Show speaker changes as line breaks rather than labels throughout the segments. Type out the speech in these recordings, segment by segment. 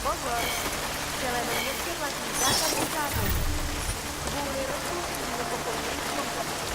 Pozor! V celém městě platí základní zákon. Kvůli rozpouštění nepokojených komplexů.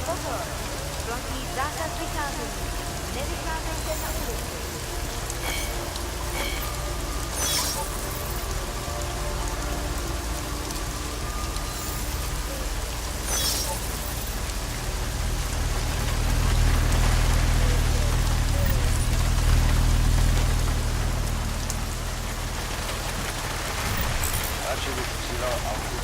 Pozor! Platí zákaz vycházení. Nevycházejte na ulici.
Radši bych přidal auto.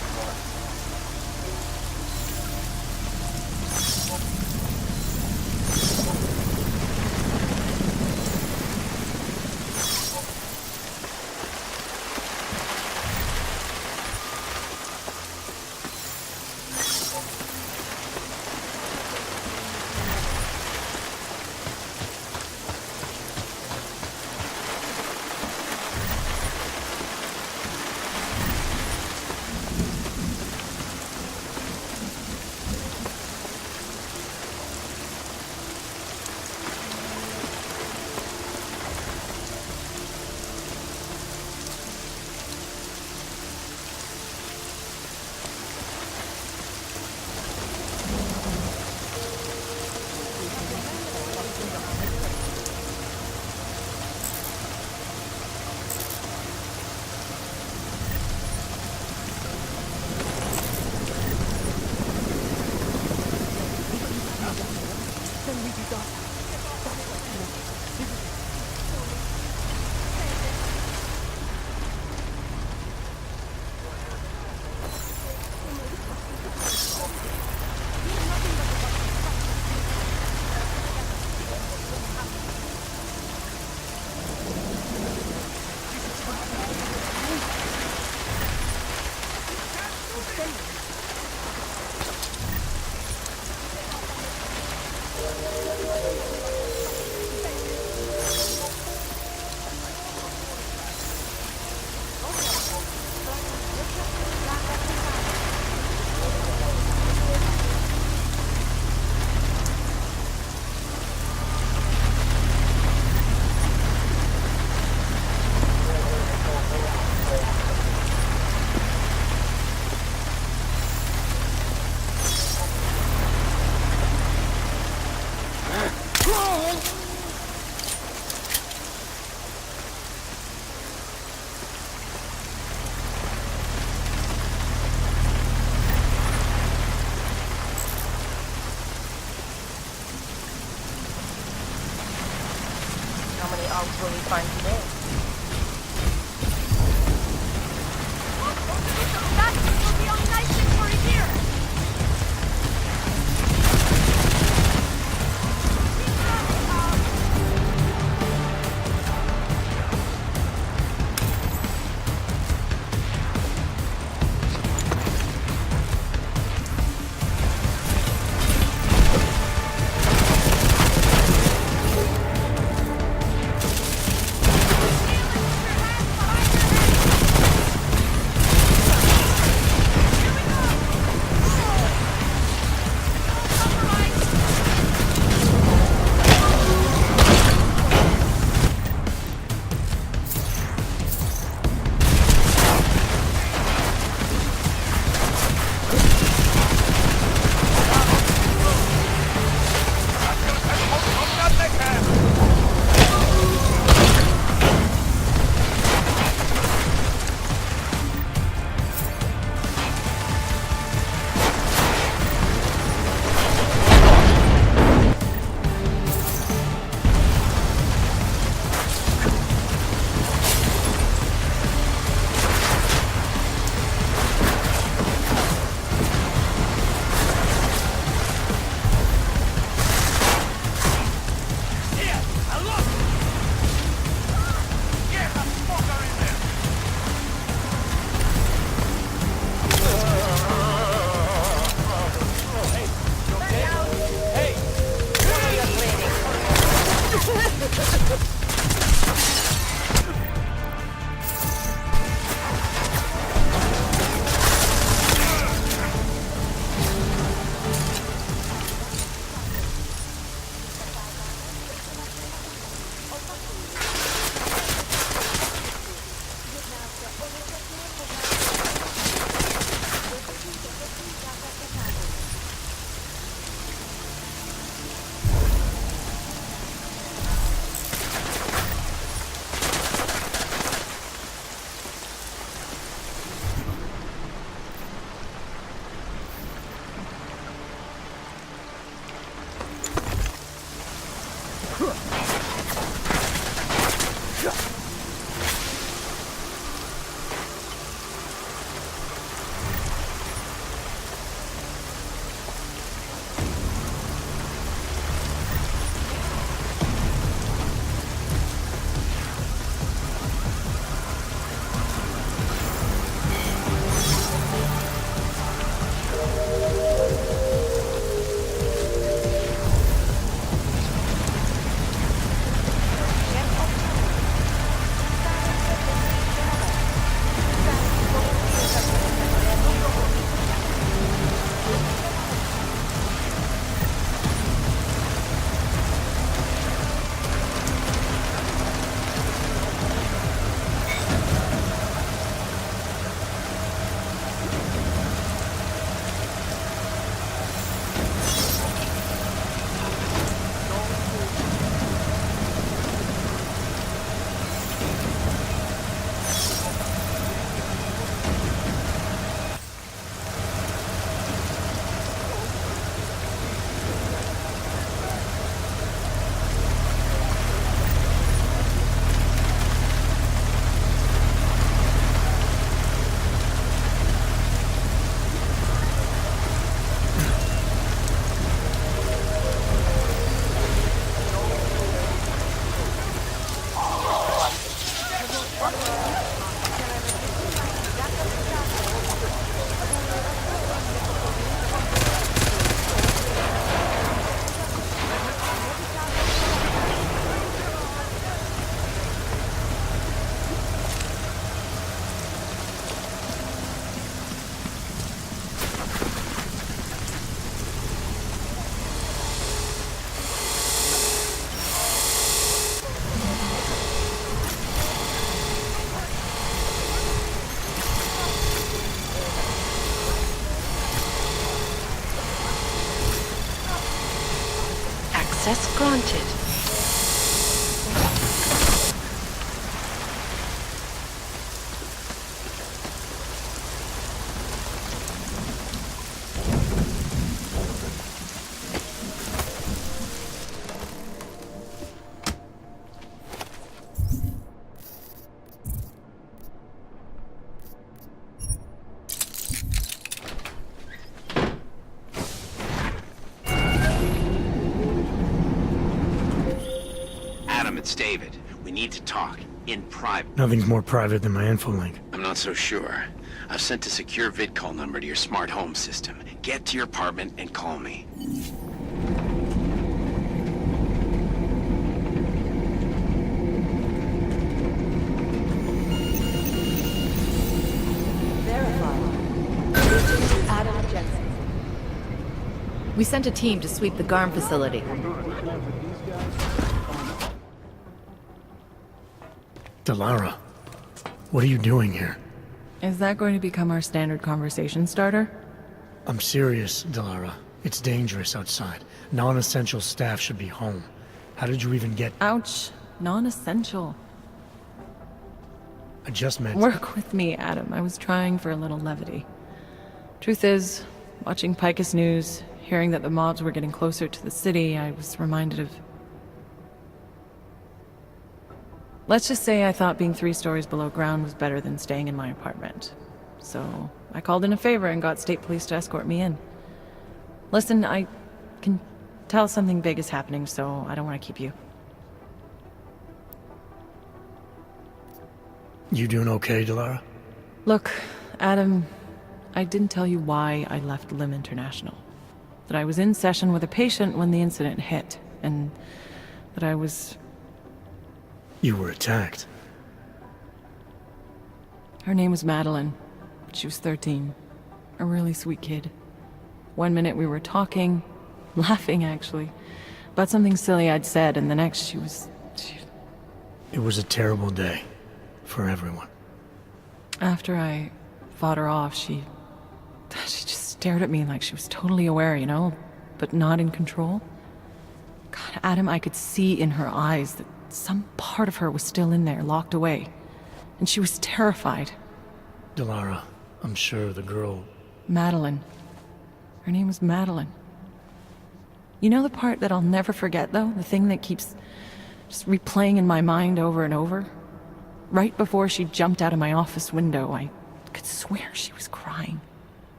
sounds really fun to me.
That will be a nice thing for a year.
Access granted.
it's David. We need to talk. In private.
Nothing's more private than my info link.
I'm not so sure. I've sent a secure vidcall number to your smart home system. Get to your apartment and call me.
Adam Jensen. We sent a team to sweep the GARM facility.
Delara, what are you doing here?
Is that going to become our standard conversation starter?
I'm serious, Delara. It's dangerous outside. Non-essential staff should be home. How did you even get...
Ouch. Non-essential.
I just meant...
Work with me, Adam. I was trying for a little levity. Truth is, watching Picus News, hearing that the mobs were getting closer to the city, I was reminded of... Let's just say I thought being 3 stories below ground was better than staying in my apartment. So, I called in a favor and got state police to escort me in. Listen, I can tell something big is happening, so I don't want to keep you.
You doing okay, Delara?
Look, Adam, I didn't tell you why I left Lim International. That I was in session with a patient when the incident hit, and that I was...
You were attacked.
Her name was Madeline. She was 13. A really sweet kid. One minute we were talking, laughing actually, about something silly I'd said, and the next she was...
It was a terrible day. For everyone.
After I fought her off, she just stared at me like she was totally aware, you know, but not in control. God, Adam, I could see in her eyes that some part of her was still in there, locked away. And she was terrified.
Delara, I'm sure the girl...
Madeline. Her name was Madeline. You know the part that I'll never forget, though? The thing that keeps just replaying in my mind over and over? Right before she jumped out of my office window, I could swear she was crying.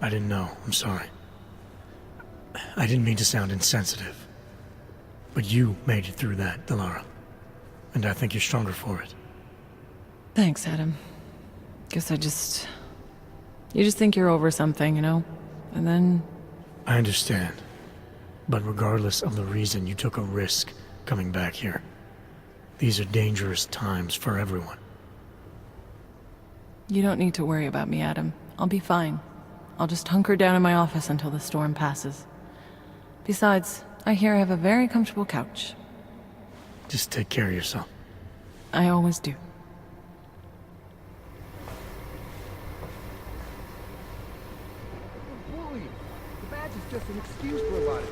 I didn't know. I'm sorry. I didn't mean to sound insensitive. But you made it through that, Delara. And I think you're stronger for it.
Thanks, Adam. Guess you just think you're over something, you know? And then...
I understand. But regardless of the reason, you took a risk coming back here. These are dangerous times for everyone.
You don't need to worry about me, Adam. I'll be fine. I'll just hunker down in my office until the storm passes. Besides, I hear I have a very comfortable couch.
Just take care of yourself.
I always do.
Just an excuse for about it.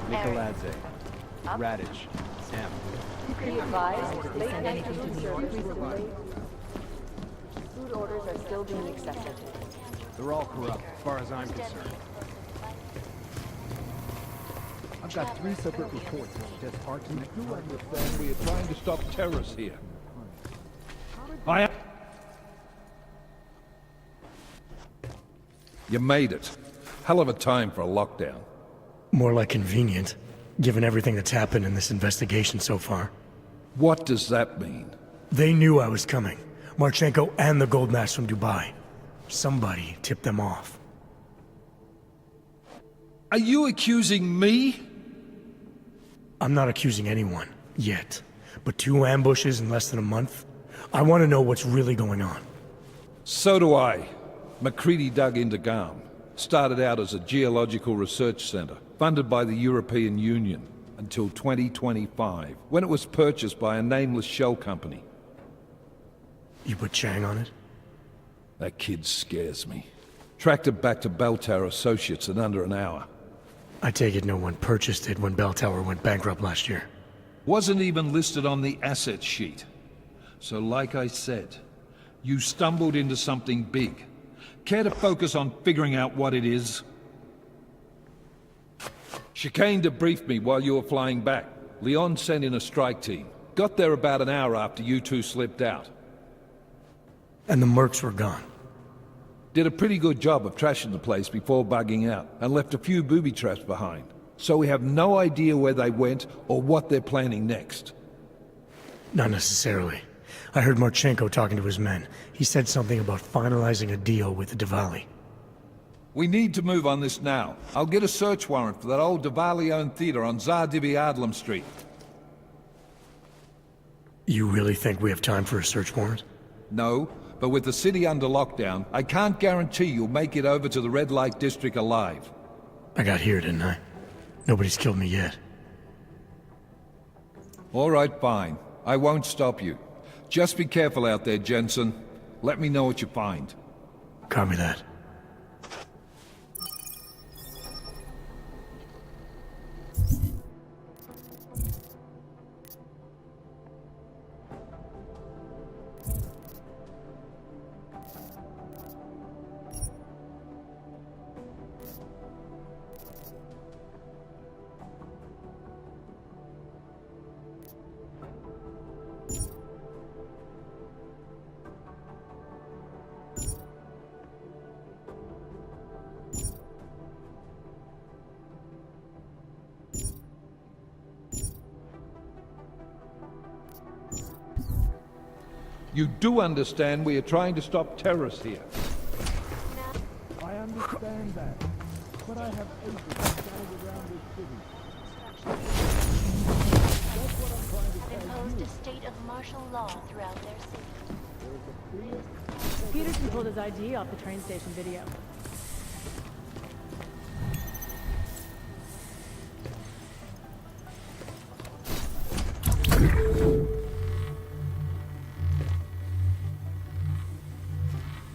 Nicoladze, Radish, Sam.
Be advised, late night food service is delayed. Food orders are still being accepted.
They're all corrupt, as far as I'm concerned. I've got 3 separate reports of death parts, and I do understand we are trying to stop terrorists here.
You made it. Hell of a time for a lockdown.
More like convenient, given everything that's happened in this investigation so far.
What does that mean?
They knew I was coming. Marchenko and the gold mask from Dubai. Somebody tipped them off.
Are you accusing me?
I'm not accusing anyone, yet. But 2 ambushes in less than a month? I want to know what's really going on.
So do I. McCready dug into GARM. Started out as a geological research center, funded by the European Union, until 2025, when it was purchased by a nameless shell company.
You put Chang on it?
That kid scares me. Tracked it back to Bell Tower Associates in under an hour.
I take it no one purchased it when Bell Tower went bankrupt last year.
Wasn't even listed on the asset sheet. So like I said, you stumbled into something big. Care to focus on figuring out what it is? Chicane debriefed me while you were flying back. Leon sent in a strike team. Got there about an hour after you two slipped out.
And the mercs were gone.
Did a pretty good job of trashing the place before bugging out, and left a few booby traps behind. So we have no idea where they went or what they're planning next.
Not necessarily. I heard Marchenko talking to his men. He said something about finalizing a deal with the Diwali.
We need to move on this now. I'll get a search warrant for that old Diwali-owned theater on Zardibi Adlam Street.
You really think we have time for a search warrant?
No, but with the city under lockdown, I can't guarantee you'll make it over to the Red Light District alive.
I got here, didn't I? Nobody's killed me yet.
All right, fine. I won't stop you. Just be careful out there, Jensen. Let me know what you find.
Copy that.
You do understand we are trying to stop terrorists here.
I understand that, but I have agents scattered around this city. That's what I'm trying to tell
Imposed
you.
a state of martial law throughout their city.
Peterson pulled his ID off the train station video.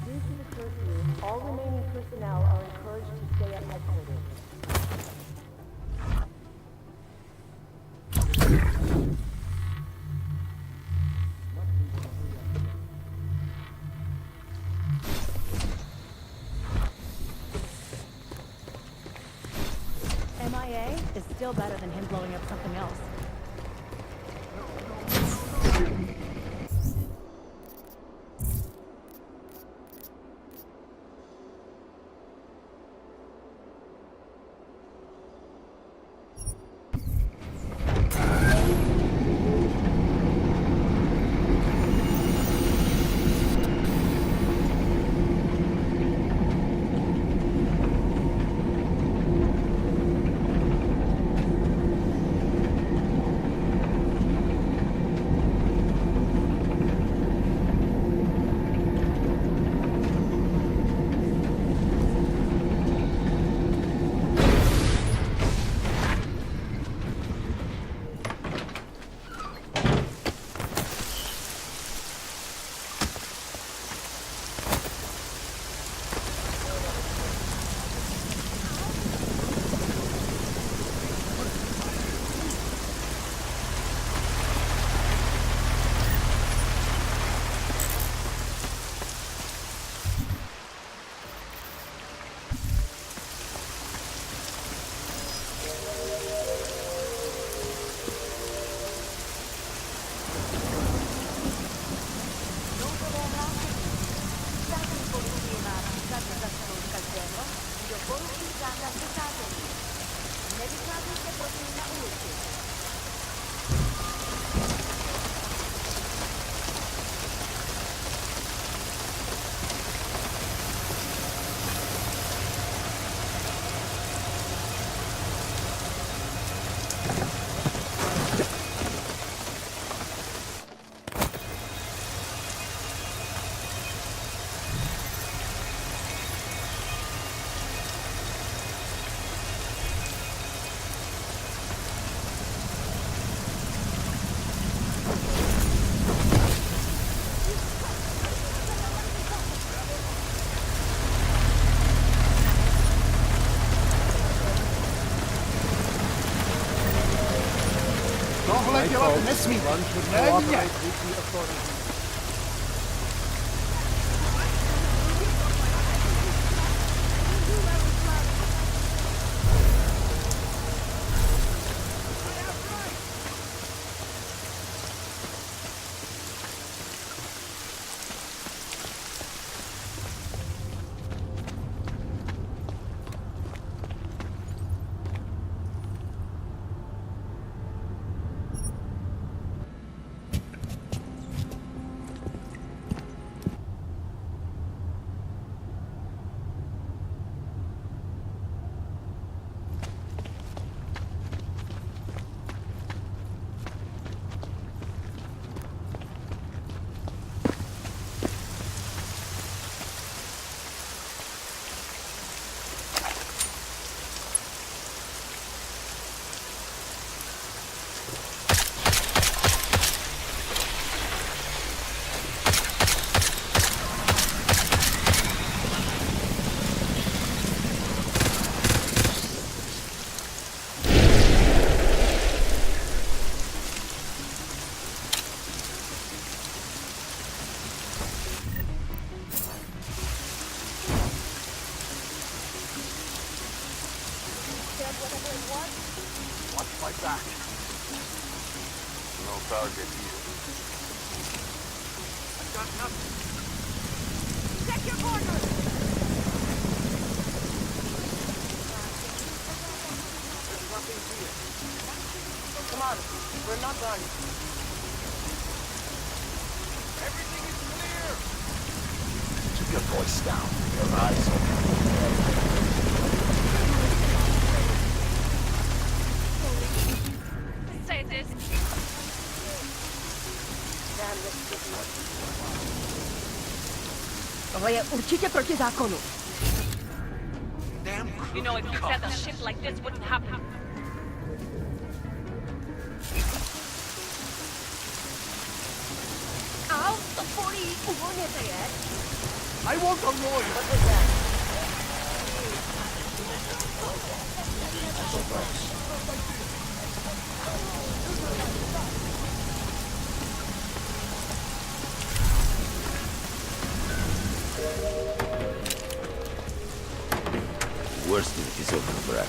Due to the curfew, all remaining personnel are encouraged to stay at headquarters. MIA is still better than him blowing up something else.
Don't let you up miss me. Yeah. back.
No target here.
I got nothing.
Check your corners!
There's nothing here.
Come on, we're not done.
Everything is clear.
Keep your voice down. Your eyes open.
Say this. Tohle je určitě proti zákonu.
Damn.
You know, if you said a shit like this wouldn't happen. Ow, to 40 uvolněte je.
I want a lawyer.
What was that?
Worsted is over, Brad.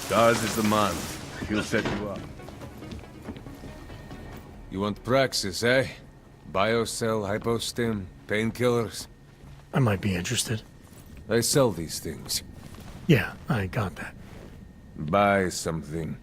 Dawes is the man. He'll set you up.
You want praxis, eh? Biocell, hypostim, painkillers.
I might be interested.
I sell these things.
Yeah, I got that.
Buy something.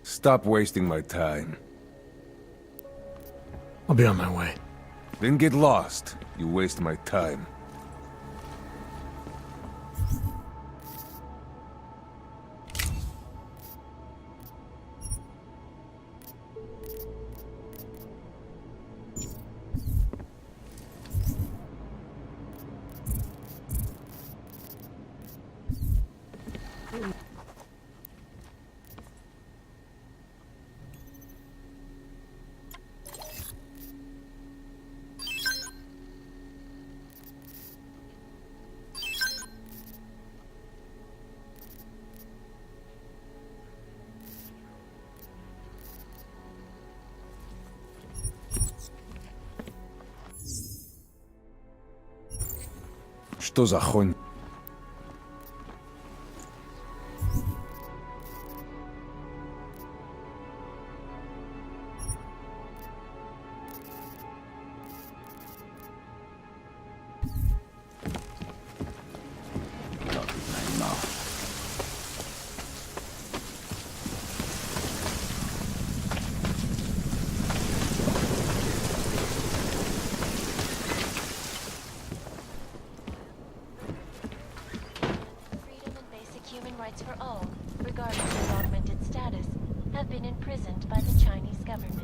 Stop wasting my time.
I'll be on my way.
Then get lost. You waste my time. Что за хонь?
Freedom and basic human rights for all, regardless of augmented status, have been imprisoned by the Chinese government.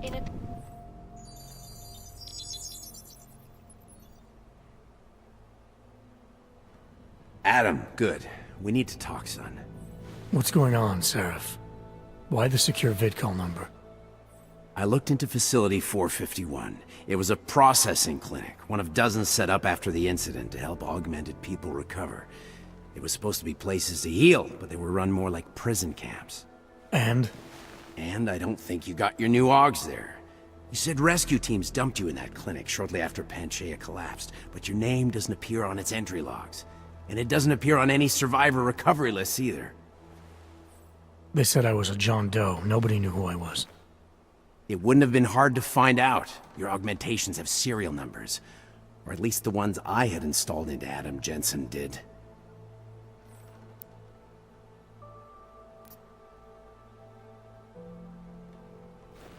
In a
Adam, good. We need to talk, son.
What's going on, Seraph? Why the secure vidcall number?
I looked into Facility 451. It was a processing clinic, one of dozens set up after the incident to help augmented people recover. It was supposed to be places to heal, but they were run more like prison camps.
And?
And I don't think you got your new augs there. You said rescue teams dumped you in that clinic shortly after Panchaea collapsed, but your name doesn't appear on its entry logs. And it doesn't appear on any survivor recovery lists either.
They said I was a John Doe. Nobody knew who I was.
It wouldn't have been hard to find out. Your augmentations have serial numbers. Or at least the ones I had installed into Adam Jensen did.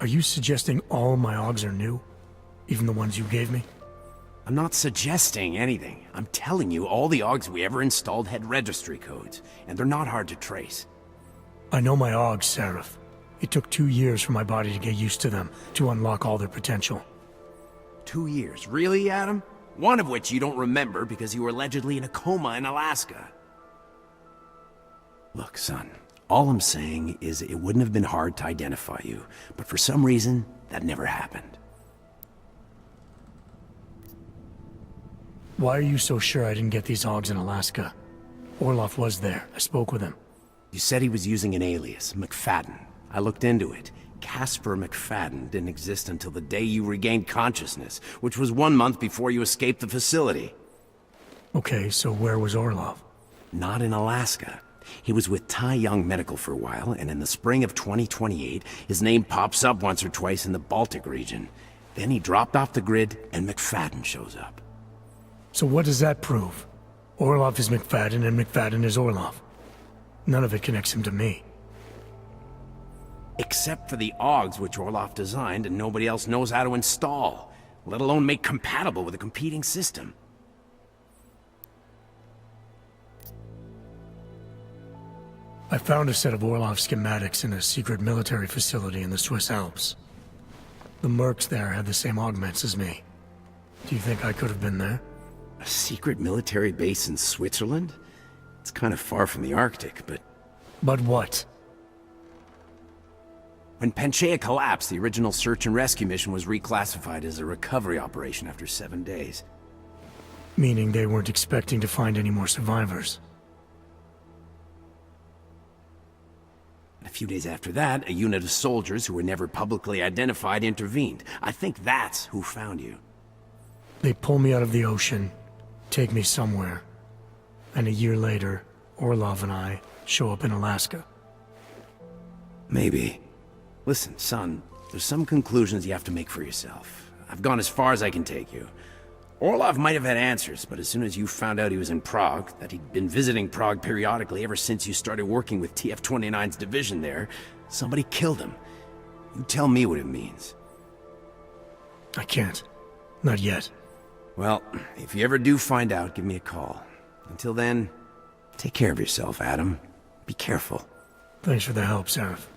Are you suggesting all my augs are new? Even the ones you gave me?
I'm not suggesting anything. I'm telling you all the augs we ever installed had registry codes, and they're not hard to trace.
I know my augs, Seraph. It took 2 years for my body to get used to them, to unlock all their potential.
2 years? Really, Adam? One of which you don't remember because you were allegedly in a coma in Alaska. Look, son, all I'm saying is it wouldn't have been hard to identify you, but for some reason, that never happened.
Why are you so sure I didn't get these augs in Alaska? Orloff was there. I spoke with him.
You said he was using an alias, McFadden. I looked into it. Casper McFadden didn't exist until the day you regained consciousness, which was 1 month before you escaped the facility.
Okay, so where was Orlov?
Not in Alaska. He was with Tai Young Medical for a while, and in the spring of 2028, his name pops up once or twice in the Baltic region. Then he dropped off the grid, and McFadden shows up.
So what does that prove? Orlov is McFadden, and McFadden is Orlov. None of it connects him to me.
Except for the augs which Orloff designed and nobody else knows how to install, let alone make compatible with a competing system.
I found a set of Orlov schematics in a secret military facility in the Swiss Alps. The mercs there had the same augments as me. Do you think I could have been there?
A secret military base in Switzerland? It's kind of far from the Arctic, but...
But what?
When Panchaea collapsed, the original search and rescue mission was reclassified as a recovery operation after 7 days.
Meaning they weren't expecting to find any more survivors.
And a few days after that, a unit of soldiers who were never publicly identified intervened. I think that's who found you.
They pull me out of the ocean, take me somewhere, and a year later, Orlov and I show up in Alaska.
Maybe. Listen, son, there's some conclusions you have to make for yourself. I've gone as far as I can take you. Orlov might have had answers, but as soon as you found out he was in Prague, that he'd been visiting Prague periodically ever since you started working with TF-29's division there, somebody killed him. You tell me what it means.
I can't. Not yet.
Well, if you ever do find out, give me a call. Until then, take care of yourself, Adam. Be careful.
Thanks for the help, Seraph.